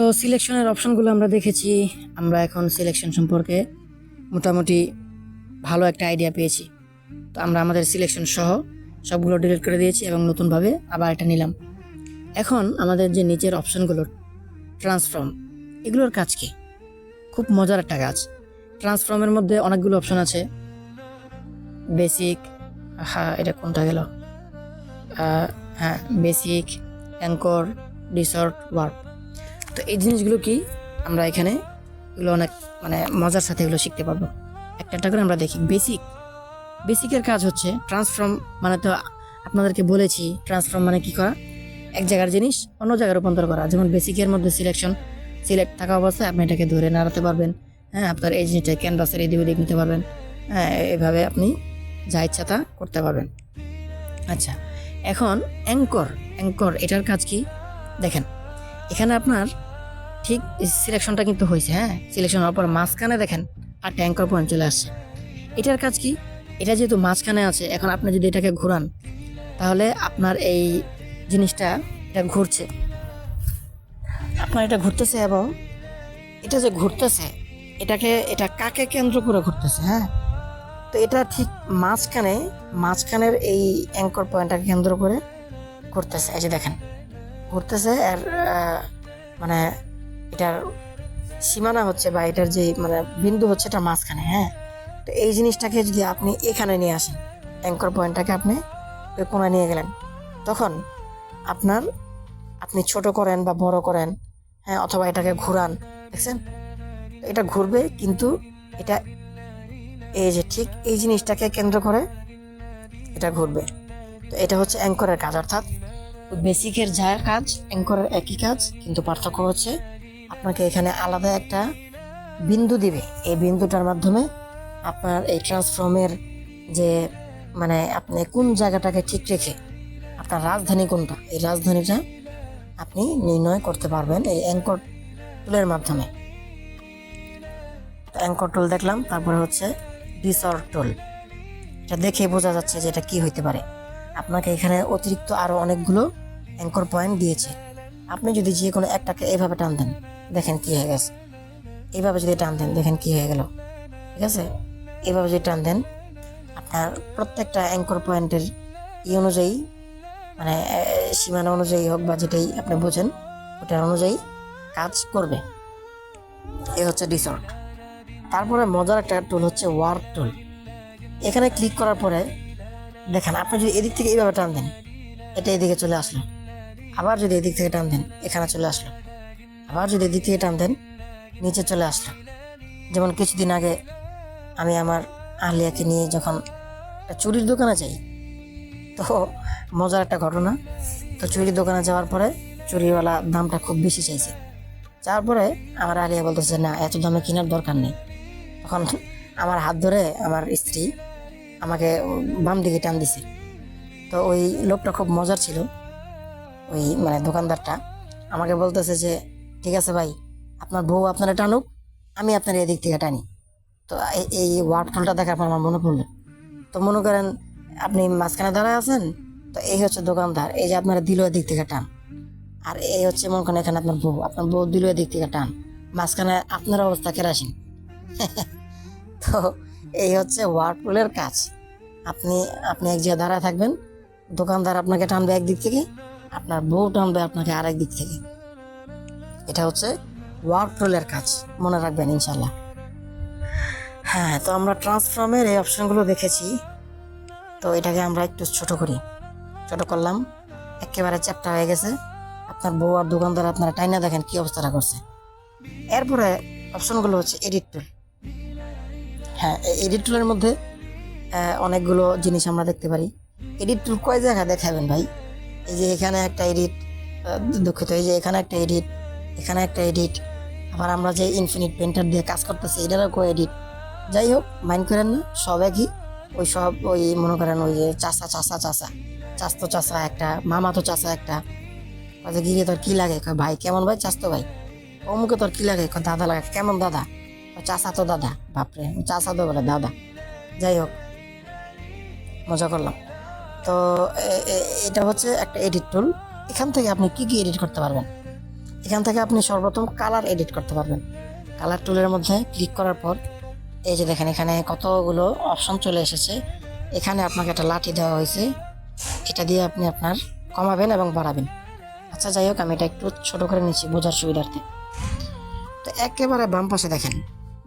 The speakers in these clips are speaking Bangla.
তো সিলেকশনের অপশনগুলো আমরা দেখেছি। আমরা এখন সিলেকশন সম্পর্কে মোটামুটি ভালো একটা আইডিয়া পেয়েছি। তো আমরা আমাদের সিলেকশন সহ সবগুলো ডিলিট করে দিয়েছি এবং নতুনভাবে আবার এটা নিলাম। এখন আমাদের যে নিচের অপশনগুলো ট্রান্সফর্ম, এগুলোর কাজ কি? খুব মজার একটা কাজ। ট্রান্সফর্মের মধ্যে অনেকগুলো অপশন আছে। বেসিক, হ্যাঁ এটা কোনটা গেল, হ্যাঁ বেসিক, অ্যাঙ্কর, ডিসর্ট, ওয়ার্প। তো এই জিনিসগুলো কি আমরা এখানে এগুলো অনেক মজার সাথে এগুলো শিখতে পারবো। একটা একটা করে আমরা দেখি। বেসিকের কাজ হচ্ছে ট্রান্সফর্ম, তো আপনাদেরকে বলেছি ট্রান্সফর্ম মানে কি করা, এক জায়গার জিনিস অন্য জায়গায় রূপান্তর করা। যেমন বেসিকের মধ্যে সিলেক্ট থাকা অবস্থায় আপনি এটাকে ধরে নাড়াতে পারবেন। হ্যাঁ, আপনার এই জিনিসটা ক্যানভাসের এদিক ওদিক নিতে পারবেন। হ্যাঁ, এভাবে আপনি যা ইচ্ছা তা করতে পারবেন। আচ্ছা, এখন অ্যাঙ্কর এটার কাজ কি দেখেন। এখানে আপনার ঠিক সিলেকশনটা কিন্তু হয়েছে। হ্যাঁ, সিলেকশন হওয়ার পর মাঝখানে দেখেন আর অ্যাঙ্কর পয়েন্ট চলে আসছে। এটার কাজ কি? এটা যেহেতু মাঝখানে আছে, এখন আপনি যদি এটাকে ঘোরান তাহলে আপনার এই জিনিসটা এটা ঘুরছে, আপনার এটা ঘুরতেছে এবং এটা যে ঘুরতেছে এটা কাকে কেন্দ্র করে ঘুরতেছে? হ্যাঁ, তো এটা ঠিক মাঝখানের এই অ্যাঙ্কর পয়েন্টটাকে কেন্দ্র করে ঘুরতেছে। এই যে দেখেন ঘুরতেছে। আর এটার সীমানা হচ্ছে বা এটার যে বিন্দু হচ্ছে এটা মাঝখানে। হ্যাঁ, তো এই জিনিসটাকে যদি আপনি এখানে নিয়ে আসেন, অ্যাঙ্কর পয়েন্টটাকে আপনি ওই কোণায় নিয়ে গেলেন, তখন আপনি ছোট করেন বা বড় করেন, হ্যাঁ, অথবা এটাকে ঘুরান, দেখছেন এটা ঘুরবে, কিন্তু এটা এই যে ঠিক এই জিনিসটাকে কেন্দ্র করে এটা ঘুরবে। তো এটা হচ্ছে অ্যাঙ্করের কাজ, অর্থাৎ বেসিকের যা কাজ অ্যাঙ্করের একই কাজ, কিন্তু পার্থক্য হচ্ছে আপনাকে এখানে আলাদা একটা বিন্দু দিবে। এই বিন্দুটার মাধ্যমে আপনার এই ট্রান্সফর্মের যে আপনি কোন জায়গাটাকে ঠিক রেখে আপনার রাজধানী কোনটা, এই রাজধানীটা আপনি নির্ণয় করতে পারবেন এই অ্যাঙ্কর টুলের মাধ্যমে। অ্যাঙ্কর টুল দেখলাম, তারপরে হচ্ছে ডিসর্ট টুল। এটা দেখে বোঝা যাচ্ছে যে এটা কি হইতে পারে। আপনাকে এখানে অতিরিক্ত আরো অনেকগুলো অ্যাঙ্কর পয়েন্ট দিয়েছে। আপনি যদি যে কোনো একটাকে এইভাবে টান দেন, দেখেন কি হয়ে গেছে। এইভাবে যদি টান দেন, দেখেন কি হয়ে গেল। ঠিক আছে, এইভাবে যদি টান দেন, আপনার প্রত্যেকটা অ্যাঙ্কর পয়েন্টের অনুযায়ী সীমানা অনুযায়ী হোক বা যেটাই আপনি বোঝেন ওটার অনুযায়ী কাজ করবে। এ হচ্ছে ডিসর্ট। তারপরে মজার একটা টুল হচ্ছে ওয়ার্প টুল। এখানে ক্লিক করার পরে দেখেন আপনি যদি এদিক থেকে এইভাবে টান দেন, এটা এদিকে চলে আসলো। আবার যদি এদিক থেকে টান দেন, এখানে চলে আসলো। আবার যদি এদিক থেকে টান দেন, নিচে চলে আসলো। যেমন কিছুদিন আগে আমি আমার আহলিয়াকে নিয়ে যখন একটা চুরির দোকানে যাই, তো মজার একটা ঘটনা। তো চুরির দোকানে যাওয়ার পরে চুরিওয়ালা দামটা খুব বেশি চাইছে। তারপরে আমার আলিয়া বলতেছে না, এত দামে কেনার দরকার নেই। তখন আমার হাত ধরে আমার স্ত্রী আমাকে বাম দিকে টান দিছে। তো ওই লোকটা খুব মজার ছিল। ওই দোকানদারটা আমাকে বলতেছে যে ঠিক আছে ভাই, আপনার বউ আপনারা টানুক, আমি আপনার এদিক থেকে টানি। তো এই ওয়ার্ড টুলটা দেখার পর আমার মনে পড়লো। তো মনে করেন আপনি মাঝখানে দাঁড়ায় আছেন, তো এই হচ্ছে দোকানদার, এই যে আপনার দিল এদিক থেকে টান। আর এই হচ্ছে মনে করেন এখানে আপনার বউ দিল এদিক থেকে টান, মাঝখানে আপনার অবস্থা কেরাসিন। তো এই হচ্ছে ওয়ার্ড টুলের কাজ। আপনি এক জায়গায় দাঁড়ায় থাকবেন, দোকানদার আপনাকে টানবে একদিক থেকে, আপনার বউ টানবে আপনাকে আরেক দিক থেকে। এটা হচ্ছে ওয়ার্ক টুলের কাজ, মনে রাখবেন ইনশাল্লাহ। হ্যাঁ, তো আমরা ট্রান্সফর্মের এই অপশনগুলো দেখেছি। তো এটাকে আমরা একটু ছোট করলাম, একেবারে চ্যাপ্টা হয়ে গেছে। আপনার বউ আর দোকানদার আপনারা টাইনা দেখেন কি অবস্থাটা করছে। এরপরে অপশনগুলো হচ্ছে এডিট টুল। হ্যাঁ, এডিট টুলের মধ্যে অনেকগুলো জিনিস আমরা দেখতে পারি। এডিট টুল কয় জায়গায় দেখাবেন ভাই? এই যে এখানে একটা এডিট, দুঃখিত, এই যে এখানে একটা এডিট, এখানে একটা এডিট, আবার আমরা যে ইনফিনিট পেন্টার দিয়ে কাজ করতেছি এটারও কো এডিট। যাই হোক, মাইন্ড করেন না, সব একই। ওই মনে করেন ওই যে চাস্তো চাষা একটা, মামা তো চাষা একটা। গিয়ে তোর কি লাগে? ভাই কেমন ভাই? চাস্তো ভাই। অমুকে তোর কি লাগে? দাদা লাগে। কেমন দাদা? চাষা তো দাদা। বাপরে, চাষা তো বলে দাদা। যাই হোক, মজা করলাম। তো এটা হচ্ছে একটা এডিট টুল। এখান থেকে আপনি কি এডিট করতে পারবেন? এখান থেকে আপনি সর্বপ্রথম কালার এডিট করতে পারবেন। কালার টুলের মধ্যে ক্লিক করার পর এই যে দেখেন এখানে কতগুলো অপশন চলে এসেছে। এখানে আপনাকে একটা লাঠি দেওয়া হয়েছে, এটা দিয়ে আপনি আপনার কমাবেন এবং বাড়াবেন। আচ্ছা যাই হোক, আমি এটা একটু ছোট করে নিচ্ছি বোঝার সুবিধার্থে। তো একেবারে বাম পাশে দেখেন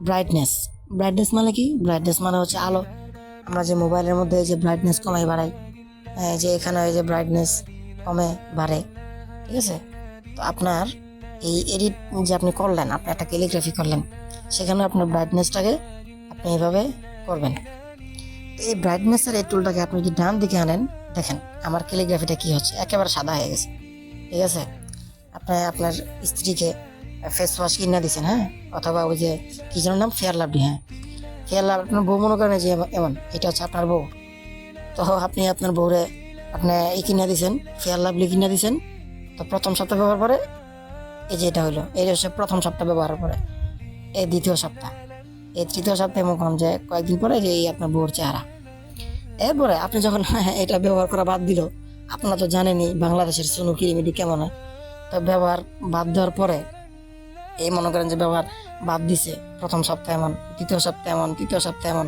ব্রাইটনেস। ব্রাইটনেস মানে কি? ব্রাইটনেস মানে হচ্ছে আলো। আমরা যে মোবাইলের মধ্যে যে ব্রাইটনেস কমাই বাড়াই, যে এখানে এই যে ব্রাইটনেস কমে বাড়ে, ঠিক আছে? তো আপনার এই এডিট যে আপনি করলেন, আপনি একটা ক্যালিগ্রাফি করলেন, সেখানে আপনার ব্রাইটনেসটাকে আপনি এইভাবে করবেন। তো এই ব্রাইটনেসের এই টুলটাকে আপনি যদি ডান দিকে আনেন, দেখেন আমার ক্যালিগ্রাফিটা কি হচ্ছে, একেবারে সাদা হয়ে গেছে, ঠিক আছে? আপনি আপনার স্ত্রীকে ফেস ওয়াশ কিনে দিয়েছেন, হ্যাঁ, অথবা ওই যে কি যেন নাম, ফেয়ার লাভলি, হ্যাঁ ফেয়ার লাভ, আপনার বউ মনে করেন যে এমন এটা হচ্ছে আপনার বউ। তো আপনি আপনার বউরে আপনি এই কিনে দিয়েছেন, ফেয়ার লাভলি কিনে দিয়েছেন। তো প্রথম সপ্তাহ ব্যবহার করে এই যে এটা হইলো, এই হচ্ছে প্রথম সপ্তাহ ব্যবহার করে, এই দ্বিতীয় সপ্তাহ, এই তৃতীয় সপ্তাহে মনে করেন যে কয়েকদিন পরে যে এই আপনার বউর চেহারা। এরপরে আপনি যখন এটা ব্যবহার করা বাদ দিল, আপনারা তো জানেনই বাংলাদেশের চুনো কিরিমিটি কেমন হয়। তো ব্যবহার বাদ দেওয়ার পরে এই মনে করেন যে ব্যবহার বাদ দিছে, প্রথম সপ্তাহে এমন, দ্বিতীয় সপ্তাহে এমন, তৃতীয় সপ্তাহে এমন,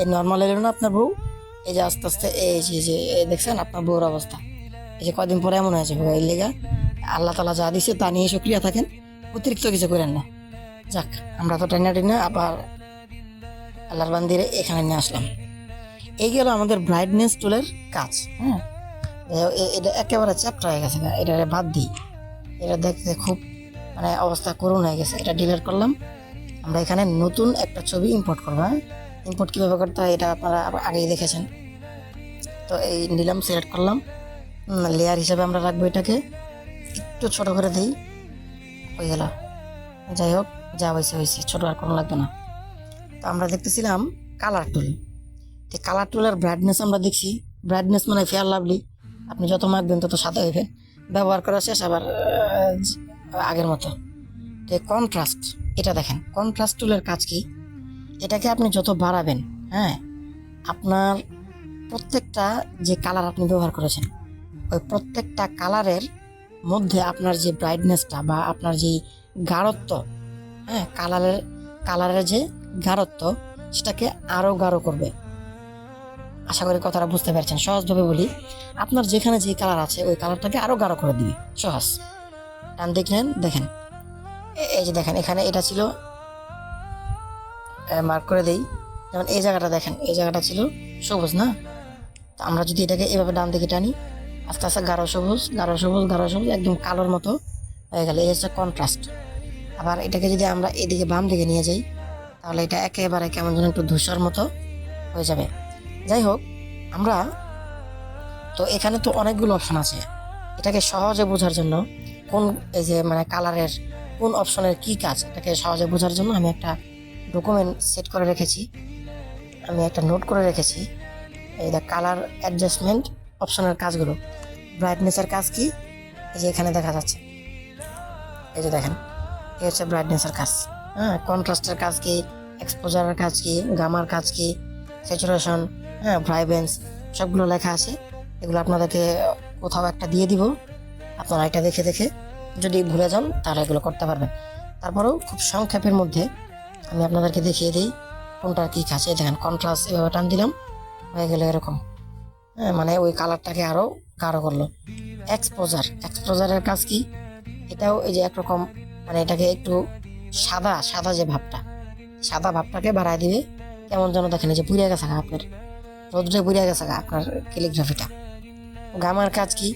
এই নর্মাল এলো না আপনার বউ। এই যে আস্তে আস্তে এই যে দেখছেন আপনার বউর অবস্থা, এই যে কয়দিন পরে এমন হয়েছে। এই লেগা আল্লাহ তালা যা দিছে তা নিয়ে সক্রিয় থাকেন, অতিরিক্ত কিছু করেন না। যাক, আমরা তো টেনে আবার আল্লাহর বান্দিরে এখানে নিয়ে আসলাম। এই গেল আমাদের ব্রাইটনেস টুলের কাজ। হ্যাঁ, এটা একেবারে চ্যাপ্টার হয়ে গেছে, এটা বাদ দিই। এটা দেখতে খুব মানে অবস্থা করুণ হয়ে গেছে, এটা ডিলিট করলাম। আমরা এখানে নতুন একটা ছবি ইম্পোর্ট করবো। হ্যাঁ, ইম্পোর্ট কীভাবে করতে হয় এটা আপনারা আগেই দেখেছেন। তো এই নিলাম, সিলেক্ট করলাম, লেয়ার হিসাবে আমরা রাখবো। এটাকে একটু ছোট করে দিই, হয়ে গেল। যাই হোক, যা হয়েছে, ছোট আর কোনো লাগবে না। তো আমরা দেখতেছিলাম কালার টুল। তো কালার টুলের ব্রাইটনেস আমরা দেখছি, ব্রাইটনেস মানে ফেয়ার লাভলি, আপনি যত মাখবেন তত সাদা হইবে। ব্যবহার করা শেষ, আবার আগের মতো। তো কন্ট্রাস্ট, এটা দেখেন কন্ট্রাস্ট টুলের কাজ কি? এটাকে আপনি যত বাড়াবেন, হ্যাঁ, আপনার প্রত্যেকটা যে কালার আপনি ব্যবহার করেছেন, ওই প্রত্যেকটা কালারের মধ্যে আপনার যে ব্রাইটনেসটা বা আপনার যে গাঢ়ত্ব, হ্যাঁ, কালারের যে গাঢ়ত্ব, সেটাকে আরও গাঢ় করবে। আশা করি কথাটা বুঝতে পারছেন। সহজভাবে বলি, আপনার যেখানে যে কালার আছে ওই কালারটাকে আরও গাঢ় করে দিবে। সহজ। টান দেখলেন, দেখেন এই যে দেখেন এখানে এটা ছিল, মার্ক করে দেই, যেমন এই জায়গাটা দেখেন, এই জায়গাটা ছিল সবুজ না? তো আমরা যদি এটাকে এভাবে ডান দিকে টানি, আস্তে আস্তে গাঢ় সবুজ, একদম কালোর মতো হয়ে গেল। এই হচ্ছে কন্ট্রাস্ট। আবার এটাকে যদি আমরা এদিকে বাম দিকে নিয়ে যাই, তাহলে এটা একেবারে কেমন যেন একটু ধূসর মতো হয়ে যাবে। যাই হোক, আমরা তো এখানে তো অনেকগুলো অপশন আছে। এটাকে সহজে বোঝার জন্য কোন এই যে মানে কালারের কোন অপশনের কি কাজ, এটাকে সহজে বোঝার জন্য আমি একটা ডকুমেন্ট সেট করে রেখেছি, আমি একটা নোট করে রেখেছি। এই দ্য কালার অ্যাডজাস্টমেন্ট অপশনের কাজগুলো। ব্রাইটনেসের কাজ কি, এই যে এখানে দেখা যাচ্ছে, এই যে দেখেন, এই হচ্ছে ব্রাইটনেসের কাজ। হ্যাঁ, কন্ট্রাস্টের কাজ কি, এক্সপোজারের কাজ কি, গামার কাজ কি, স্যাচুরেশন, হ্যাঁ, ভাইব্রেন্স, সবগুলো লেখা আছে। এগুলো আপনাদেরকে কোথাও একটা দিয়ে দিব, আপনারা এটা দেখে দেখে যদি ভুলে যান তাহলে এগুলো করতে পারবেন। তারপরেও খুব সংক্ষেপের মধ্যে আমি আপনাদেরকে দেখিয়ে দিই কোনটার কী কাজ। দেখেন কন্ট্রাস্ট এভাবে টান দিলাম, হয়ে গেলে এরকম, হ্যাঁ, মানে ওই কালারটাকে আরও গাঢ় করলো। এক্সপোজারের কাজ কি, এটাও এই যে একরকম, মানে এটাকে একটু সাদা যে ভাবটা, সাদা ভাবটাকে বাড়ায় দিবে। কেমন যেন দেখেন, এই যে পুড়িয়ে গেছে আপনার রোদ্রে, পুড়িয়ে গেছে আপনার ক্যালিগ্রাফিটা। গামার কাজ কি,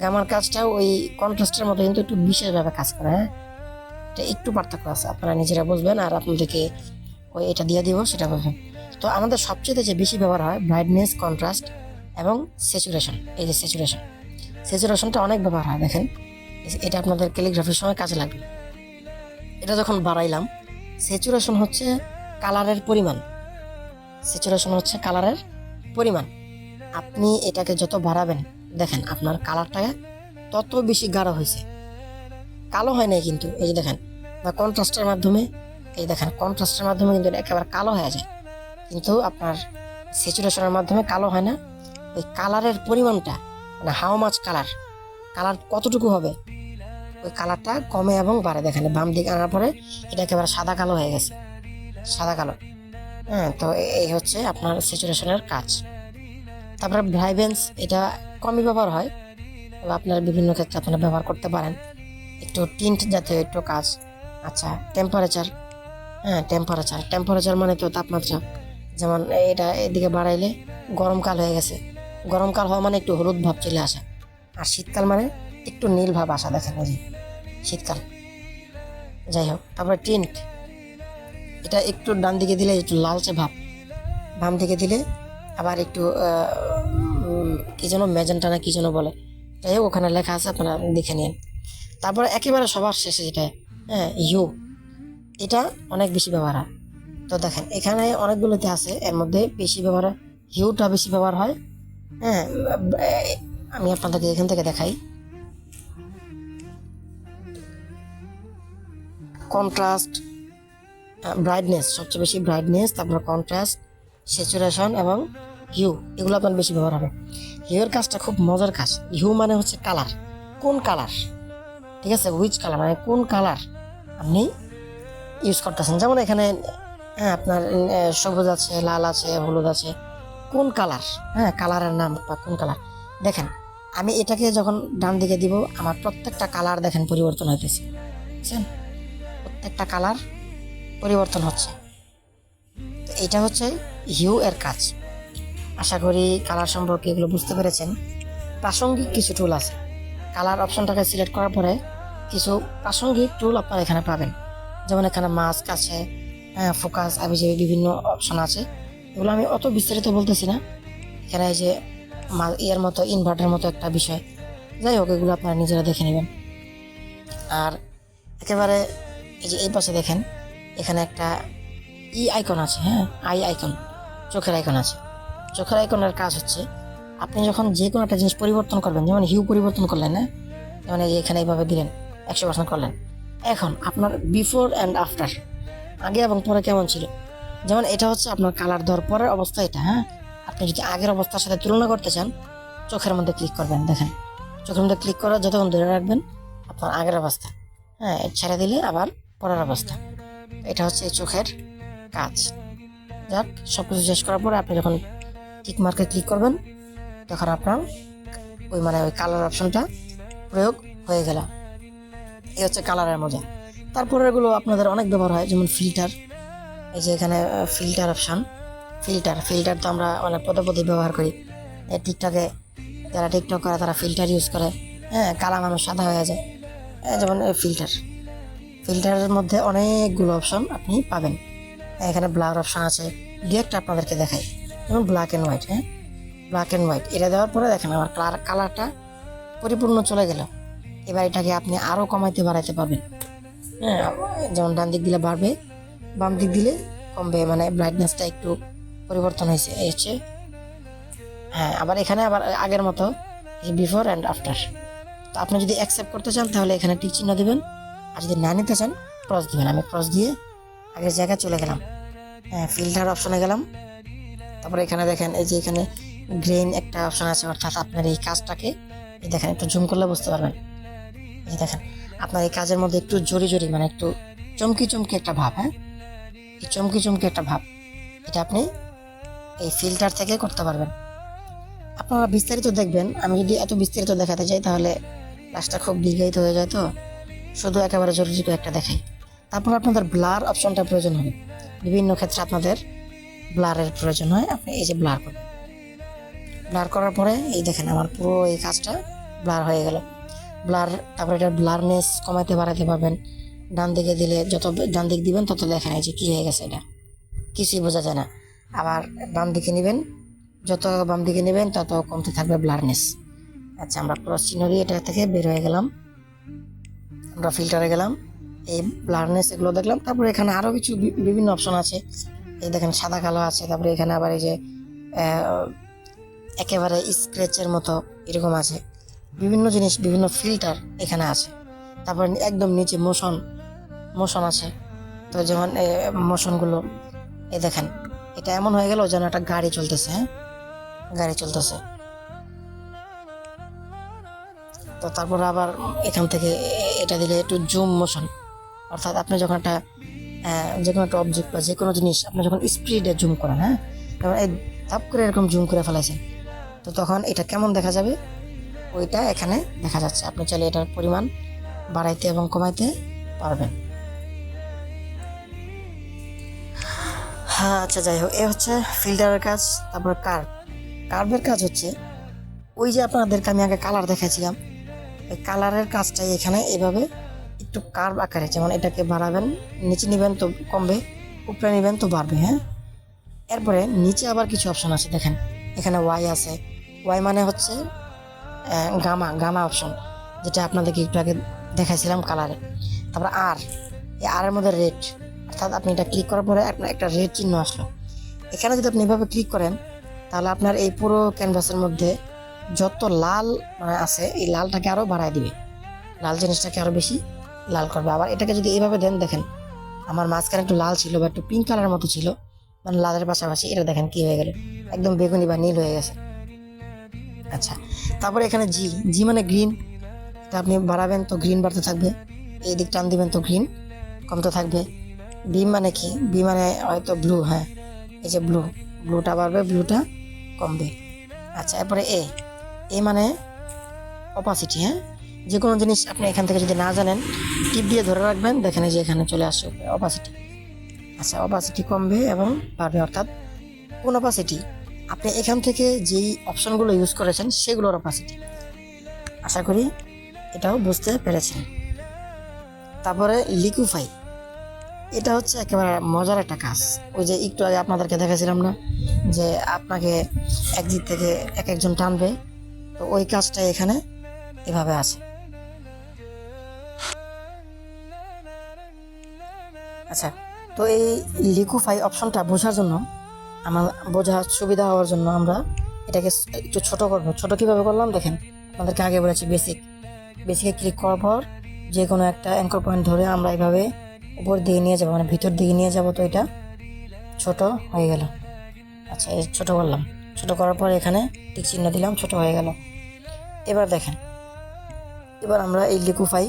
গামার কাজটাও ওই কন্ট্রাস্টের মতো, কিন্তু একটু বিশেষভাবে কাজ করে। হ্যাঁ, এটা একটু পার্থক্য আছে, আপনারা নিজেরা বুঝবেন, আর আপনাদেরকে ওই এটা দিয়ে দিব, সেটা বুঝবেন। তো আমাদের সবচেয়ে যে বেশি ব্যবহার হয় ব্রাইটনেস, কন্ট্রাস্ট এবং স্যাচুরেশন। এই যে স্যাচুরেশনটা অনেক ব্যবহার হয়। দেখেন, এটা আপনাদের ক্যালিগ্রাফির সময় কাজে লাগবে। এটা যখন বাড়াইলাম, স্যাচুরেশন হচ্ছে কালারের পরিমাণ। আপনি এটাকে যত বাড়াবেন, দেখেন আপনার কালারটা তত বেশি গাঢ় হয়েছে, কালো হয় নাই কিন্তু। এই যে দেখেন, বা কন্ট্রাস্টের মাধ্যমে, এই দেখেন কন্ট্রাস্টের মাধ্যমে কিন্তু এটা একেবারে কালো হয়ে যায়, কিন্তু আপনার স্যাচুরেশনের মাধ্যমে কালো হয় না। ওই কালারের পরিমাণটা, মানে হাউ মাচ কালার কতটুকু হবে, ওই কালারটা কমে এবং বাড়ে। দেখেন বাম দিকে আনার পরে এটা একেবারে সাদা কালো হয়ে গেছে, সাদা কালো। হ্যাঁ, তো এই হচ্ছে আপনার স্যাচুরেশনের কাজ। তারপরে ব্রাইবেন্স, এটা কমই ব্যবহার হয়, তবে আপনার বিভিন্ন ক্ষেত্রে আপনারা ব্যবহার করতে পারেন। একটু টিন্ট জাতীয় একটু কাজ। আচ্ছা, টেম্পারেচার। হ্যাঁ, টেম্পারেচার মানে তো তাপমাত্রা। যেমন এটা এদিকে বাড়াইলে গরমকাল হয়ে গেছে, গরমকাল হওয়া মানে একটু হলুদ ভাব চলে আসা। আর শীতকাল মানে একটু নীল ভাব আসা। দেখেন এই যে শীতকাল। যাই হোক, তারপরে টিন্ট, এটা একটু ডান দিকে দিলে একটু লালচে ভাব, বাম দিকে দিলে আবার একটু কি যেন ম্যাজেন্টা না কি যেন বলে, যাই হোক ওখানে লেখা আছে, আপনারা দেখে নিন। তারপরে একেবারে সবার শেষে যেটা, হ্যাঁ, ইউ, এটা অনেক বেশি ব্যবহার হয়। তো দেখেন এখানে অনেকগুলোতে আছে, এর মধ্যে বেশি ব্যবহার হয় হিউটা, বেশি ব্যবহার হয়। হ্যাঁ, আমি আপনাদেরকে এখান থেকে দেখাই। কন্ট্রাস্ট, ব্রাইটনেস, সবচেয়ে বেশি ব্রাইটনেস, তারপর কন্ট্রাস্ট, স্যাচুরেশন এবং হিউ, এগুলো আপনার বেশি ব্যবহার হবে। হিউয়ের কাজটা খুব মজার কাজ। হিউ মানে হচ্ছে কালার, কোন কালার, ঠিক আছে, হুইচ কালার মানে কোন কালার আপনি ইউজ করতেছেন। যেমন এখানে হ্যাঁ আপনার সবুজ আছে, লাল আছে, হলুদ আছে, কোন কালার, হ্যাঁ কালারের নাম বা কোন কালার। দেখেন আমি এটাকে যখন ডান দিকে দিব, আমার প্রত্যেকটা কালার দেখেন পরিবর্তন হইতেছে, বুঝছেন, প্রত্যেকটা কালার পরিবর্তন হচ্ছে। তো এটা হচ্ছে হিউ এর কাজ। আশা করি কালার সম্পর্কে এগুলো বুঝতে পেরেছেন। প্রাসঙ্গিক কিছু টুল আছে, কালার অপশনটাকে সিলেক্ট করার পরে কিছু প্রাসঙ্গিক টুল আপনারা এখানে পাবেন। যেমন এখানে মাস্ক আছে, হ্যাঁ ফোকাস, আবিজাবি বিভিন্ন অপশন আছে। এগুলো আমি অত বিস্তারিত বলতেছি না। এখানে এই যে ইয়ের মতো ইনভার্টার মতো একটা বিষয়, যাই হোক এগুলো আপনারা নিজেরা দেখে নেবেন। আর একেবারে এই যে এই পাশে দেখেন, এখানে একটা আইকন আছে, হ্যাঁ আই আইকন, চোখের আইকন আছে। চোখের আইকনের কাজ হচ্ছে আপনি যখন যে কোনো একটা জিনিস পরিবর্তন করবেন, যেমন হিউ পরিবর্তন করলেন, না যেমন এই যে এখানে এইভাবে দিলেন 100% করলেন, এখন আপনার বিফোর অ্যান্ড আফটার, আগে এবং পরে কেমন ছিল। যেমন এটা হচ্ছে আপনার কালার দেওয়ার পরের অবস্থা এটা, হ্যাঁ আপনি যদি আগের অবস্থার সাথে তুলনা করতে চান, চোখের মধ্যে ক্লিক করবেন। দেখেন চোখের মধ্যে ক্লিক করে যতক্ষণ ধরে রাখবেন আপনার আগের অবস্থা, হ্যাঁ ছেড়ে দিলে আবার পরের অবস্থা। এটা হচ্ছে এই চোখের কাজ। যাক, সব কিছু শেষ করার পরে আপনি যখন টিক মার্কে ক্লিক করবেন, তখন আপনার ওই ওই কালার অপশনটা প্রয়োগ হয়ে গেল। এই হচ্ছে কালারের মজা। তারপরে এগুলো আপনাদের অনেক ব্যবহার হয়, যেমন ফিল্টার। এই যে এখানে ফিল্টার অপশন, ফিল্টার তো আমরা অনেক পদে ব্যবহার করি। টিকটকে যারা টিকটক করে তারা ফিল্টার ইউজ করে, হ্যাঁ কালা মানুষ সাদা হয়ে যায়। যেমন ফিল্টারের মধ্যে অনেকগুলো অপশন আপনি পাবেন। এখানে ব্লার অপশন আছে, দু একটা আপনাদেরকে দেখাই। যেমন ব্ল্যাক অ্যান্ড হোয়াইট, হ্যাঁ ব্ল্যাক অ্যান্ড হোয়াইট, এটা দেওয়ার পরে দেখেন আমার কালারটা পরিপূর্ণ চলে গেল। এবার এটাকে আপনি আরও কমাইতে বাড়াইতে পারবেন। হ্যাঁ, যেমন ডান দিক দিলে বাড়বে, বাম দিক দিলে কমবে, ব্রাইটনেসটা একটু পরিবর্তন হয়েছে এই হচ্ছে। হ্যাঁ, আবার এখানে আবার আগের মতো বিফোর অ্যান্ড আফটার। তো আপনি যদি অ্যাকসেপ্ট করতে চান তাহলে এখানে টিক চিহ্ন দেবেন, আর যদি না নিতে চান ক্রস দিবেন। আমি ক্রস দিয়ে আগের জায়গায় চলে গেলাম। হ্যাঁ, ফিল্টার অপশনে গেলাম। তারপরে এখানে দেখেন এই যে এখানে গ্রেন একটা অপশন আছে, অর্থাৎ আপনার এই কাজটাকে এই দেখেন একটু জুম করলে বুঝতে পারবেন। এই দেখেন আপনার এই কাজের মধ্যে একটু জড়ি একটু চমকি একটা ভাব, হ্যাঁ এই চমকি একটা ভাব, এটা আপনি এই ফিল্টার থেকে করতে পারবেন। আপনারা বিস্তারিত দেখবেন, আমি যদি এত বিস্তারিত দেখাতে চাই তাহলে ক্লাসটা খুব দীর্ঘায়িত হয়ে যায়, তো শুধু একেবারে জরুরি করে একটা দেখাই। তারপর আপনাদের ব্লার অপশনটা প্রয়োজন হবে, বিভিন্ন ক্ষেত্রে আপনাদের ব্লারের প্রয়োজন হয়। আপনি এই যে ব্লার করবেন, ব্লার করার পরে এই দেখেন আমার পুরো এই কাজটা ব্লার হয়ে গেল। ব্লার, তারপরে এটা ব্লারনেস কমাইতে বাড়াতে পারবেন। ডান দিকে দিলে যত ডান দিক দিবেন তত দেখেন এই যে কী হয়ে গেছে, এটা কিছুই বোঝা যায় না। আবার বাম দিকে নেবেন, যত বাম দিকে নেবেন তত কমতে থাকবে ব্লারনেস। আচ্ছা, আমরা ক্রস চিহ্ন দিয়ে এটা থেকে বের হয়ে গেলাম, আমরা ফিল্টারে গেলাম, এই ব্লারনেস এগুলো দেখলাম। তারপরে এখানে আরও কিছু বিভিন্ন অপশন আছে, এই দেখেন সাদা কালো আছে। তারপরে এখানে আবার এই যে একেবারে স্ক্র্যাচের মতো এরকম আছে, বিভিন্ন জিনিস, বিভিন্ন ফিল্টার এখানে আছে। তারপর একদম নিচে মোশন আছে। তো যেমন মোশনগুলো এই দেখেন, এটা এমন হয়ে গেল যেন একটা গাড়ি চলতেছে, হ্যাঁ গাড়ি চলতেছে। তো তারপর আবার এখান থেকে এটা দিলে একটু জুম মোশন, অর্থাৎ আপনি যখন একটা যে কোনো একটা অবজেক্ট বা যে কোনো জিনিস আপনি যখন স্পিডে জুম করেন, হ্যাঁ, যেমন এই ধাপ করে এরকম জুম করে ফেলাইছেন, তো তখন এটা কেমন দেখা যাবে ওইটা এখানে দেখা যাচ্ছে। আপনি চাইলে এটার পরিমাণ বাড়াইতে এবং কমাইতে পারবেন। হ্যাঁ, আচ্ছা, যাই হোক, এ হচ্ছে ফিল্টারের কাজ। তারপর কার্ভের কাজ হচ্ছে ওই যে আপনাদেরকে আমি আগে কালার দেখাইছিলাম, ওই কালারের কাজটাই এখানে এভাবে একটু কার্ভ আকারে, যেমন এটাকে বাড়াবেন, নিচে নেবেন তো কমবে, উপরে নেবেন তো বাড়বে, হ্যাঁ। এরপরে নিচে আবার কিছু অপশন আছে, দেখেন এখানে ওয়াই আছে। ওয়াই মানে হচ্ছে গামা অপশন, যেটা আপনাদেরকে একটু আগে দেখাইছিলাম কালারে। তারপর এই আর এর মধ্যে রেড, অর্থাৎ আপনি এটা ক্লিক করার পরে আপনার একটা রেড চিহ্ন আসলো। এখানে যদি আপনি এভাবে ক্লিক করেন তাহলে আপনার এই পুরো ক্যানভাসের মধ্যে যত লাল মানে আছে এই লালটাকে আরও বাড়ায় দিবে, লাল জিনিসটাকে আরও বেশি লাল করবে। আবার এটাকে যদি এইভাবে দেন, দেখেন আমার মাঝখানে একটু লাল ছিল বা একটু পিঙ্ক কালারের মতো ছিল, মানে লালের পাশাপাশি এটা দেখেন কি হয়ে গেল, একদম বেগুনি বা নীল হয়ে গেছে। আচ্ছা, তারপরে এখানে জি মানে গ্রিন, এটা আপনি বাড়াবেন তো গ্রিন বাড়তে থাকবে, এই দিক টান দিবেন তো গ্রিন কমতে থাকবে। বি মানে কি, বি মানে হয়তো ব্লু, হ্যাঁ, এই যে ব্লুটা বাড়বে, ব্লুটা কমবে। আচ্ছা, এরপরে এ মানে অপাসিটি, হ্যাঁ, যে কোনো জিনিস আপনি এখান থেকে যদি না জানেন টিপ দিয়ে ধরে রাখবেন, দেখেন এই যে এখানে চলে আসছে অপাসিটি। আচ্ছা, অপাসিটি কমবে এবং বাড়বে, অর্থাৎ কোন অপাসিটি আপনি এখান থেকে যেই অপশনগুলো ইউজ করেছেন সেগুলোর অপাসিটি। আশা করি এটাও বুঝতে পেরেছেন। তারপরে লিকুইফাই, এটা হচ্ছে একেবারে মজার একটা কাজ। ওই যে একটু আগে আপনাদেরকে দেখাছিলাম না যে আপনাকে একদিক থেকে এক একজন টানবে, তো ওই কাজটা এখানে এভাবে আছে। আচ্ছা, তো এই লিকুইফাই অপশনটা বোঝার জন্য, বোঝার সুবিধা হওয়ার জন্য আমরা এটাকে একটু ছোট করবো। ছোট কিভাবে করলাম দেখেন, আপনাদেরকে আগে বলেছি বেসিকে ক্লিক করার পর যে কোনো একটা অ্যাঙ্কর পয়েন্ট ধরে আমরা এইভাবে উপর দিকে নিয়ে যাবো, মানে ভিতর দিকে নিয়ে যাবো, তো এটা ছোট হয়ে গেল। আচ্ছা, এই ছোট করলাম, ছোট করার পর এখানে টিক চিহ্ন দিলাম, ছোট হয়ে গেল। এবার দেখেন, এবার আমরা এই লিকুইফাই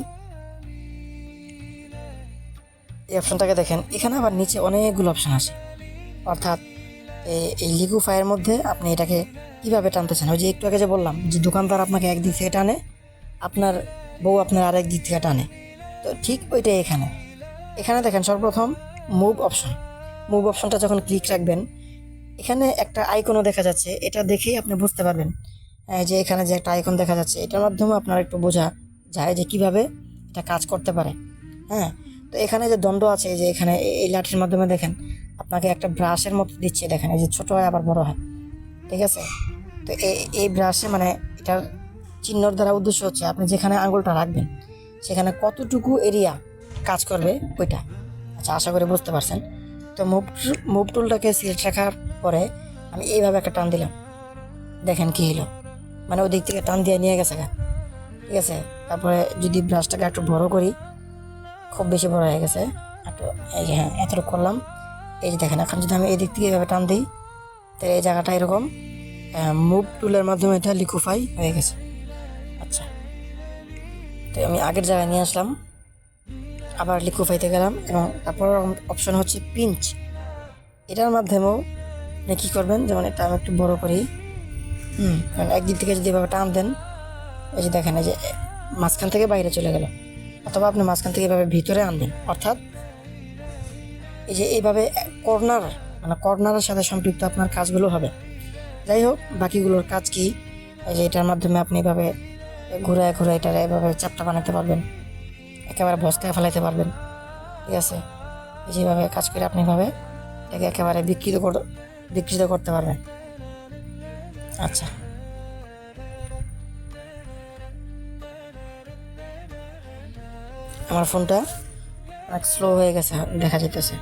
এই অপশনটাকে দেখেন, এখানে আবার নিচে অনেকগুলো অপশন আছে, অর্থাৎ এই লিকুইফাইয়ের মধ্যে আপনি এটাকে কীভাবে টানতেছেন। ওই যে একটু আগে যে বললাম যে দোকানদার আপনাকে একদিক থেকে টানে, আপনার বউ আপনার আরেক দিক থেকে টানে, তো ঠিক ওইটাই এখানে দেখেন সর্বপ্রথম মুভ অপশনটা যখন ক্লিক রাখবেন, এখানে একটা আইকনও দেখা যাচ্ছে, এটা দেখেই আপনি বুঝতে পারবেন যে এখানে যে একটা আইকন দেখা যাচ্ছে, এটার মাধ্যমে আপনার একটু বোঝা যায় যে কিভাবে এটা কাজ করতে পারে। হ্যাঁ, তো এখানে যে দণ্ড আছে, যে এখানে এই লাঠির মাধ্যমে দেখেন আপনাকে একটা ব্রাশের মতো দিচ্ছে, দেখেন এই যে ছোট হয় আবার বড় হয়, ঠিক আছে। তো এই ব্রাশে মানে এটার চিহ্নর দ্বারা উদ্দেশ্য হচ্ছে আপনি যেখানে আঙুলটা রাখবেন সেখানে কতটুকু এরিয়া কাজ করবে ওইটা। আচ্ছা, আশা করি বুঝতে পারছেন। তো মুভ টুলটাকে সিলেক্ট রাখার পরে আমি এইভাবে একটা টান দিলাম, দেখেন কি হলো, মানে ওই দিক থেকে টান দিয়ে নিয়ে গেছে গা, ঠিক আছে। তারপরে যদি ব্রাশটাকে একটু বড় করি, খুব বেশি বড় হয়ে গেছে, একটু এই যে হ্যাঁ এতটুকু করলাম, এই যে দেখেন এখন যদি আমি এই দিক থেকে এইভাবে টান দিই, তো এই জায়গাটা এরকম মুভ টুলের মাধ্যমে এটা লিকুইফাই হয়ে গেছে। আচ্ছা, তো আমি আগের জায়গায় নিয়ে আসলাম, আবার লিকুইফাইতে গেলাম, এবং তারপর অপশন হচ্ছে পিঞ্চ। এটার মাধ্যমেও আপনি কী করবেন, যেমন এটা আমি একটু বড় করি, কারণ একদিক থেকে যদি এভাবে টান দেন, এই যে দেখেন এই যে মাঝখান থেকে বাইরে চলে গেল, অথবা আপনি মাঝখান থেকে এভাবে ভিতরে আনবেন, অর্থাৎ এই যে এইভাবে কর্নারের সাথে সম্পৃক্ত আপনার কাজগুলো হবে। যাই হোক, বাকিগুলোর কাজ কি, এই যে এটার মাধ্যমে আপনি এভাবে ঘুরায় এটা এভাবে চাপটা বানাতে পারবেন, একেবারে ভস্কায় ফেলাইতে পারবেন, ঠিক আছে। যেভাবে কাজ করে আপনি এভাবে এটাকে একেবারে বিকৃত করতে পারবেন। আচ্ছা, আমার ফোনটা অনেক স্লো হয়ে গেছে দেখা যেতেছে,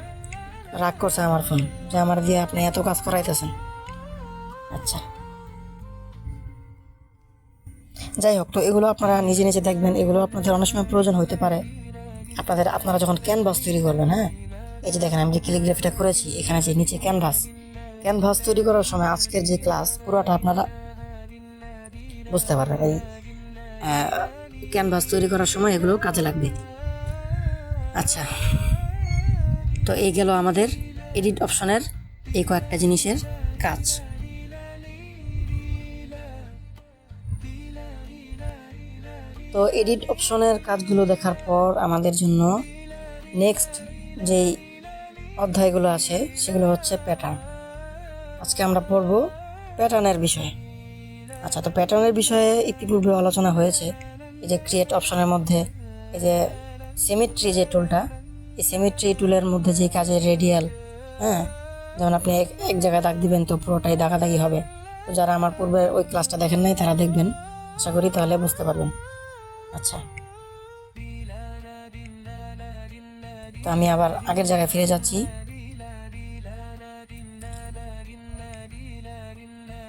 রাগ করছে আমার ফোন যে আমার দিয়ে আপনি এত কাজ করাইতেছেন। আচ্ছা, যাই হোক, তো এগুলো আপনারা নিজে নিজে দেখবেন, এগুলো আপনাদের অনেক সময় প্রয়োজন হতে পারে আপনারা যখন ক্যানভাস তৈরি করবেন। হ্যাঁ, এই যে দেখেন আমি যে ক্যালিগ্রাফিটা করেছি, এখানে যে নিচে ক্যানভাস তৈরি করার সময় আজকের যে ক্লাস পুরোটা আপনারা বুঝতে পারবেন। এই ক্যানভাস তৈরি করার সময় এগুলো কাজে লাগবে। আচ্ছা, তো এই গেল আমাদের এডিট অপশনের এই কয়েকটা জিনিসের কাজ। তো এডিট অপশনের কাজগুলো দেখার পর আমাদের জন্য নেক্সট যেই অধ্যায়গুলো আছে সেগুলো হচ্ছে প্যাটার্ন। আজকে আমরা পড়ব প্যাটার্নের বিষয়ে। আচ্ছা, তো প্যাটার্নের বিষয়ে ইতিপূর্বে আলোচনা হয়েছে। এই যে ক্রিয়েট অপশনের মধ্যে এই যে সিমেট্রি যে টুলটা, এই সিমেট্রি টুলের মধ্যে যে কাজের রেডিয়াল, যেমন আপনি এক জায়গায় দাগ দিবেন তো পুরোটাই দাগাদাগি হবে। তো যারা আমার পূর্বে ওই ক্লাসটা দেখেন নাই তারা দেখবেন, আশা করি তাহলে বুঝতে পারবেন। আচ্ছা, তো আমি আবার আগের জায়গায় ফিরে যাচ্ছি।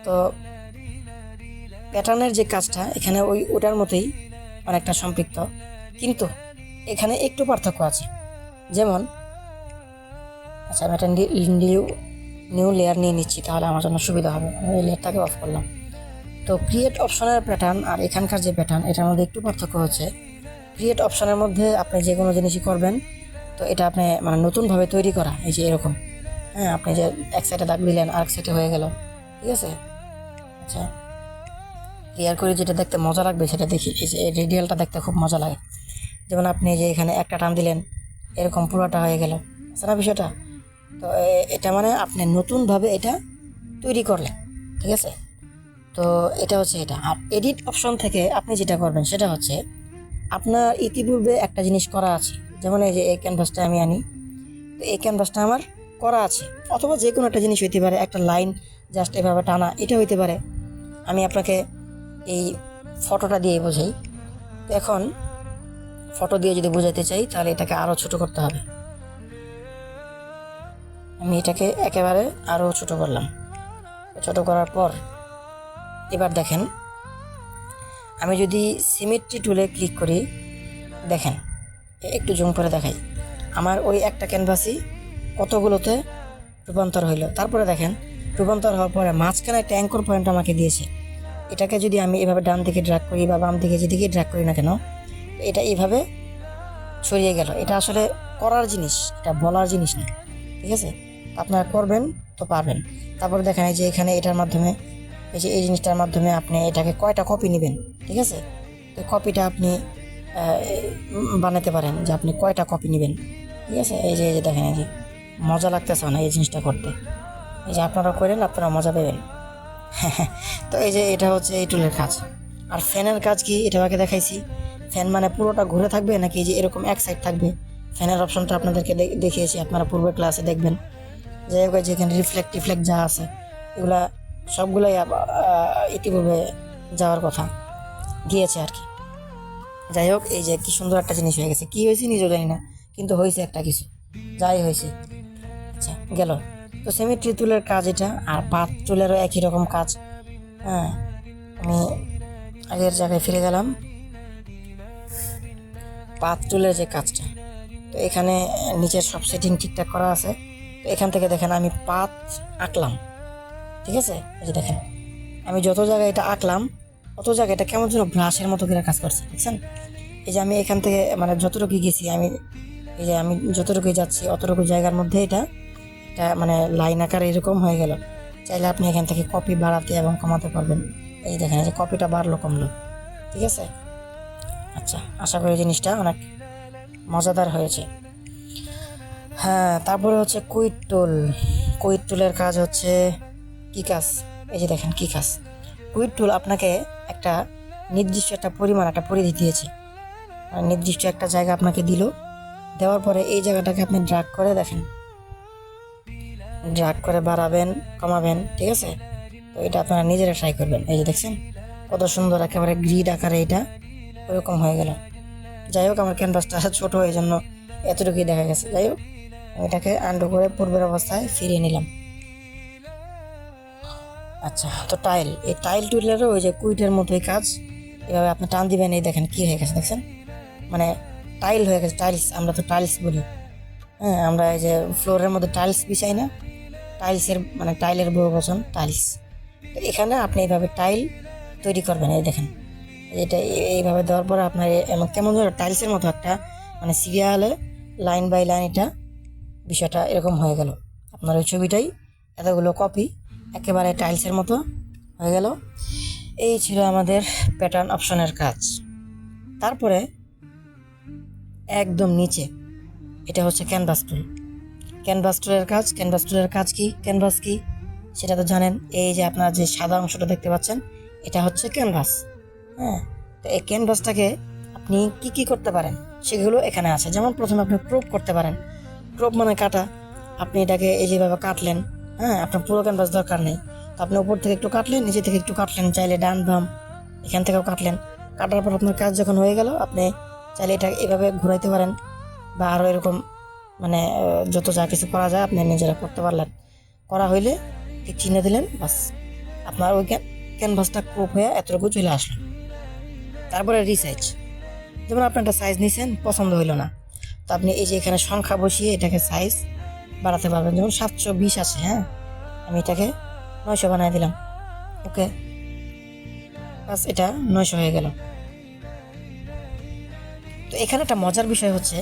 তো প্যাটার্নের যে কাজটা এখানে ওটার মতোই অনেকটা সম্পৃক্ত, কিন্তু এখানে একটু পার্থক্য আছে। যেমন আচ্ছা, আমি একটা নিউ লেয়ার নিয়ে নিচ্ছি, তাহলে আমার জন্য সুবিধা হবে। আমি এই লেয়ারটাকে অফ করলাম। তো ক্রিয়েট অপশনের প্যাটার্ন আর এখানকার যে প্যাটার্ন, এটার মধ্যে একটু পার্থক্য হচ্ছে। ক্রিয়েট অপশনের মধ্যে আপনি যে কোনো জিনিসই করবেন, তো এটা আপনি মানে নতুনভাবে তৈরি করা, এই যে এরকম, আপনি যে এক সাইডে দাগ দিলেন আর এক সাইডে হয়ে গেল, ঠিক আছে। আচ্ছা, ক্লিয়ার করে যেটা দেখতে মজা লাগবে সেটা দেখি। এই যে রেডিয়ালটা দেখতে খুব মজা লাগে। যেমন আপনি যে এখানে একটা টান দিলেন, এরকম পুরোটা হয়ে গেল, আছে না বিষয়টা। তো এটা মানে আপনি নতুনভাবে এটা তৈরি করলেন, ঠিক আছে। তো এটা হচ্ছে এটা। আর এডিট অপশন থেকে আপনি যেটা করবেন সেটা হচ্ছে আপনার ইতিপূর্বে একটা জিনিস করা আছে। যেমন এই যে এই ক্যানভাসটা আমি আনি, তো এই ক্যানভাসটা আমার করা আছে, অথবা যে কোনো একটা জিনিস হইতে পারে, একটা লাইন জাস্ট এভাবে টানা, এটা হইতে পারে। আমি আপনাকে এই ফটোটা দিয়ে বোঝাই। তো এখন ফটো দিয়ে যদি বোঝাতে চাই তাহলে এটাকে আরও ছোট করতে হবে। আমি এটাকে একেবারে আরও ছোট করলাম। ছোট করার পর এবার দেখেন, আমি যদি সিমেট্রি টুলে ক্লিক করি, দেখেন একটু জুম করে দেখাই, আমার ওই একটা ক্যানভাসই কতগুলোতে রূপান্তর হইলো। তারপরে দেখেন রূপান্তর হওয়ার পরে মাঝখানে একটা অ্যাঙ্কর পয়েন্ট আমাকে দিয়েছে। এটাকে যদি আমি এভাবে ডান দিকে ড্র্যাগ করি বা বাম দিকে যেদিকে ড্র্যাগ করি না কেন, এটা এইভাবে ছড়িয়ে গেল। এটা আসলে করার জিনিস, এটা বলার জিনিস না, ঠিক আছে। আপনারা করবেন তো পারবেন। তারপরে দেখেন এই যে এখানে এটার মাধ্যমে, এই যে এই জিনিসটার মাধ্যমে আপনি এটাকে কয়টা কপি নেবেন, ঠিক আছে। তো কপিটা আপনি বানাতে পারেন যে আপনি কয়টা কপি নেবেন, ঠিক আছে। এই যে দেখেন, এই যে মজা লাগতেছে না এই জিনিসটা করতে, এই যে আপনারা করেন, আপনারা মজা পাবেন। তো এই যে এটা হচ্ছে এই টুলের কাজ। আর ফ্যানের কাজ কি, এটা আগে দেখাইছি। ফ্যান মানে পুরোটা ঘুরে থাকবে নাকি এই যে এরকম এক সাইড থাকবে, ফ্যানের অপশনটা আপনাদেরকে দেখিয়েছি, আপনারা পূর্বের ক্লাসে দেখবেন। যাই হোক, যেখানে রিফ্লেক্ট যা আছে এগুলা সবগুলাই ইতিপূর্বে যাওয়ার কথা গিয়েছে আর কি। যাই হোক, এই যে কি সুন্দর একটা জিনিস হয়ে গেছে। কি হয়েছে নিজেও জানি না, কিন্তু হয়েছে একটা কিছু, যাই হয়েছে। আচ্ছা, গেল। তো সিমেট্রি টুলের কাজ এটা, আর পাথ টুলেরও একই রকম কাজ। আমি আগের জায়গায় ফিরে গেলাম। পাথ টুলের যে কাজটা, তো এখানে নিচের সব সেটিং ঠিকঠাক করা আছে। তো এখান থেকে দেখেন আমি পাথ আঁকলাম, ঠিক আছে। এই যে দেখেন আমি যত জায়গায় এটা আঁকলাম অত জায়গায় এটা কেমন যেন ব্রাশের মতো করে কাজ করছে, দেখছেন। এই যে আমি এখান থেকে মানে যতটুকু গেছি, আমি এই যে আমি যতটুকুই যাচ্ছি অতটুকু জায়গার মধ্যে এটা মানে লাইন আকারে এরকম হয়ে গেল। চাইলে আপনি এখান থেকে কপি বাড়াতে এবং কমাতে পারবেন। এই দেখেন এই যে কপিটা বাড়লো কমলো, ঠিক আছে। আচ্ছা, আশা করি জিনিসটা অনেক মজাদার হয়েছে। হ্যাঁ, তারপরে হচ্ছে কুইট টুলের কাজ হচ্ছে কি কাজ, এই যে দেখেন কি কাজ। কুইট টুল আপনাকে একটা নির্দিষ্ট একটা পরিমাণ, একটা পরিধি দিয়েছে, নির্দিষ্ট একটা জায়গা আপনাকে দিল। দেওয়ার পরে এই জায়গাটাকে আপনি ড্র্যাগ করে দেখেন, ড্র্যাগ করে বাড়াবেন কমাবেন, ঠিক আছে। তো এটা আপনারা নিজেরা ট্রাই করবেন। এই যে দেখছেন কত সুন্দর একেবারে গ্রিড আকারে এটা ওরকম হয়ে গেল। যাই হোক, আমার ক্যানভাসটা ছোট, এই জন্য এতটুকুই দেখা গেছে। যাই হোক, এটাকে আন্ডু করে পূর্বের অবস্থায় ফিরিয়ে নিলাম। আচ্ছা, তো এই টাইল টুলেরও ওই যে কুইটের মতোই কাজ। এভাবে আপনি টান দিবেন, এই দেখেন কি হয়ে গেছে, দেখছেন মানে টাইল হয়ে গেছে। টাইলস, আমরা তো টাইলস বলি, আমরা এই যে ফ্লোরের মধ্যে টাইলস বিছাই না, টাইলসের মানে টাইলের বহুবচন টাইলস। তো এখানে আপনি এইভাবে টাইল তৈরি করবেন। এই দেখেন এটা এইভাবে দেওয়ার পরে আপনার এমন কেমন যেন টাইলসের মতো একটা মানে সিরিয়ালে লাইন বাই লাইন এটা বিষয়টা এরকম হয়ে গেল। আপনার ওই ছবিটাই এতগুলো কপি একেবারে টাইলসের মতো হয়ে গেল। এই ছিল আমাদের প্যাটার্ন অপশনের কাজ। তারপরে একদম নিচে এটা হচ্ছে ক্যানভাস টুল। ক্যানভাস টুলের কাজ, ক্যানভাস টুলের কাজ কি, ক্যানভাস কি সেটা তো জানেন। এই যে আপনার যে সাদা অংশটা দেখতে পাচ্ছেন এটা হচ্ছে ক্যানভাস। হ্যাঁ, তো এই ক্যানভাসটাকে আপনি কি কি করতে পারেন সেগুলো এখানে আছে। যেমন প্রথমে আপনি ক্রপ করতে পারেন। ক্রপ মানে কাটা। আপনি এটাকে এই যেভাবে কাটলেন, হ্যাঁ, আপনার পুরো ক্যানভাস দরকার নেই, তো আপনি উপর থেকে একটু কাটলেন, নিচে থেকে একটু কাটলেন, চাইলে ডান বাম এখান থেকেও কাটলেন। কাটার পর আপনার কাজ যখন হয়ে গেল আপনি চাইলে এটা এভাবে ঘুরাইতে পারেন বা আরও এরকম মানে যত যা কিছু করা যায় আপনি নিজেরা করতে পারলেন। করা হইলে ঠিক চিহ্ন দিলেন, বাস আপনার ওই ক্যানভাসটা ক্রপ হয়ে এতটুকু চলে আসলো। তারপরে রিসাইজ, যেমন আপনি একটা সাইজ নিয়েছেন, পছন্দ হইলো না, তো আপনি এই যে এখানে সংখ্যা বসিয়ে এটাকে সাইজ বাড়াতে পারবেন। যেমন 720 আছে, হ্যাঁ, আমি এটাকে 900 বানিয়ে দিলাম। ওকে, বাস এটা 900 হয়ে গেল। তো এখানে একটা মজার বিষয় হচ্ছে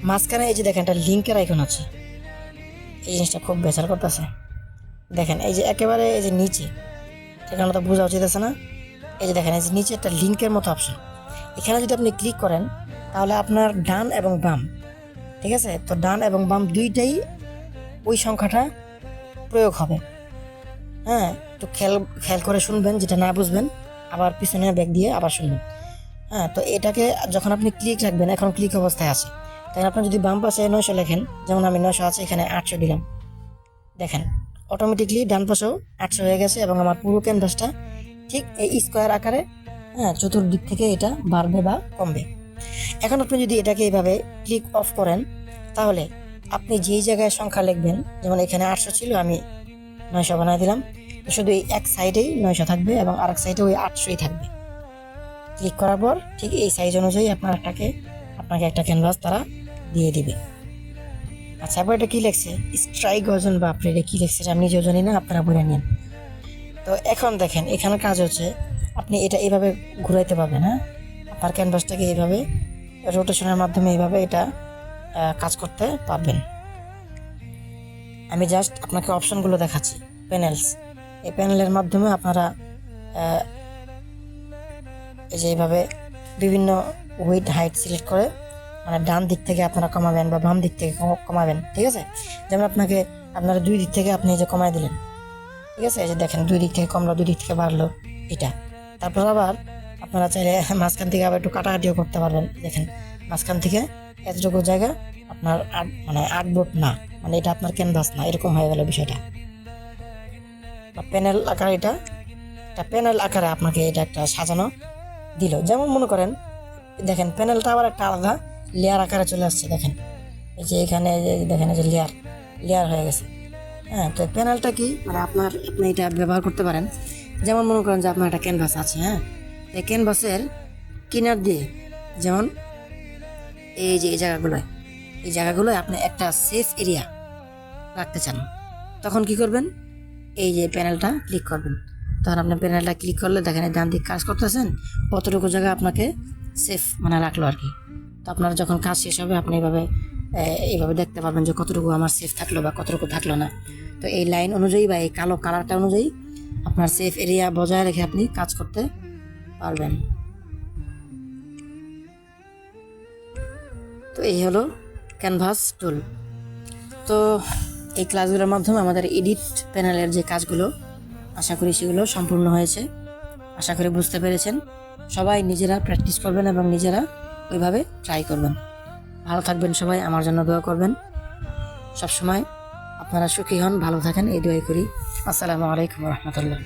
মাঝখানে এই যে দেখেন একটা লিঙ্কের আইকন আছে। এই জিনিসটা খুব বেচার করতেছে। দেখেন এই যে একেবারে এই যে নিচে, সেখানে তো বোঝা উচিত আছে না? এই যে দেখেন এই যে নিচে একটা লিঙ্কের মতো অপশন, এখানে যদি আপনি ক্লিক করেন তাহলে আপনার ডান এবং বাম, ঠিক আছে, তো ডান এবং বাম দুইটাই ওই সংখ্যাটা প্রয়োগ হবে। হ্যাঁ, একটু খেয়াল করে শুনবেন, যেটা না বুঝবেন আবার পিছনে ব্যাক দিয়ে আবার শুনবেন। হ্যাঁ, তো এটাকে যখন আপনি ক্লিক রাখবেন, এখন ক্লিক অবস্থায় আছে, তাই আপনি যদি বাম পাশে 900 লেখেন, যেমন আমি 900 আছে, এখানে 800 দিলাম, দেখেন অটোমেটিকলি ডান পাশেও 800 হয়ে গেছে এবং আমার পুরো ক্যানভাসটা ঠিক এই স্কোয়ার আকারে, হ্যাঁ, চতুর্দিক থেকে এটা বাড়বে বা কমবে। এখন আপনি যদি এটাকে এইভাবে ক্লিক অফ করেন তাহলে আপনি যেই জায়গায় সংখ্যা লিখবেন, যেমন এখানে 800 ছিল, আমি 900 বানিয়ে দিলাম, শুধু এই এক সাইডেই 900 থাকবে এবং আরেক সাইডে ওই 800ই থাকবে। ক্লিক করার পর ঠিক এই সাইজ অনুযায়ী আপনাকে একটা ক্যানভাস তারা দিয়ে দিবে। আচ্ছা, এবার এটা কি লেখছে, স্ট্রাইক গর্জন, বা আপনি এটা কি লেখছে আমি নিজেও জানি না, আপনারা বলে নিন। তো এখন দেখেন এখানে কাজ হচ্ছে আপনি এটা এইভাবে ঘুরাইতে পারবেন। হ্যাঁ, আপনার ক্যানভাসটাকে এইভাবে রোটেশনের মাধ্যমে এইভাবে এটা কাজ করতে পারবেন। আমি জাস্ট আপনাকে অপশনগুলো দেখাচ্ছি, প্যানেলস। এই প্যানেলের মাধ্যমে আপনারা এই যে এইভাবে বিভিন্ন উইড হাইট সিলেক্ট করে মানে ডান দিক থেকে আপনারা কমাবেন বা বাম দিক থেকে কমাবেন, ঠিক আছে। যেমন আপনারা দুই দিক থেকে আপনি এই যে কমাই দিলেন, ঠিক আছে, এই যে দেখেন দুই দিক থেকে কমলো, দুই দিক থেকে বাড়লো এটা। তারপর আবার আপনারা চাইলে মাঝখান থেকে আবার একটু কাটাকাটিও করতে পারবেন। দেখেন মাঝখান থেকে এতটুকু জায়গা আপনার আর্টবোর্ড না, মানে এটা আপনার ক্যানভাস না, এরকম হয়ে গেল বিষয়টা। বা প্যানেল আকার, এটা প্যানেল আকারে আপনাকে এটা একটা সাজানো দিল। যেমন মনে করেন দেখেন প্যানেলটা আবার একটা আলাদা লেয়ার আকারে চলে আসছে, দেখেন এই যে এখানে দেখেন এই যে লেয়ার হয়ে গেছে। হ্যাঁ, তো প্যানেলটা কি মানে আপনি এটা ব্যবহার করতে পারেন। যেমন মনে করেন যে আপনার একটা ক্যানভাস আছে, হ্যাঁ, এই ক্যানভাসের কিনার দিয়ে, যেমন এই যে এই জায়গাগুলোয় আপনি একটা সেফ এরিয়া রাখতে চান, তখন কি করবেন, এই যে প্যানেলটা ক্লিক করবেন। তখন আপনি প্যানেলটা ক্লিক করলে দেখেন ডান দিক কাজ করতেছেন, কতটুকু জায়গা আপনাকে সেফ মানে রাখলো আর কি। তো আপনার যখন কাজ শেষ হবে আপনি এইভাবে দেখতে পারবেন যে কতটুকু আমার সেফ থাকলো বা কতটুকু থাকলো না। তো এই লাইন অনুযায়ী বা এই কালো কালারটা অনুযায়ী আপনার সেফ এরিয়া বজায় রেখে আপনি কাজ করতে পারবেন। তো এই হলো ক্যানভাস টুল। তো এই ক্লাসগুলোর মাধ্যমে আমাদের এডিট প্যানেলের যে কাজগুলো আশা করি সেগুলো সম্পূর্ণ হয়েছে, আশা করি বুঝতে পেরেছেন। সবাই নিজেরা প্র্যাকটিস করবেন এবং নিজেরা ওইভাবে ট্রাই করবেন। ভালো থাকবেন সবাই, আমার জন্য দোয়া করবেন। সবসময় আপনারা সুখী হন, ভালো থাকেন, এই দোয়াই করি। আসসালামু আলাইকুম রহমতুল্লাহ।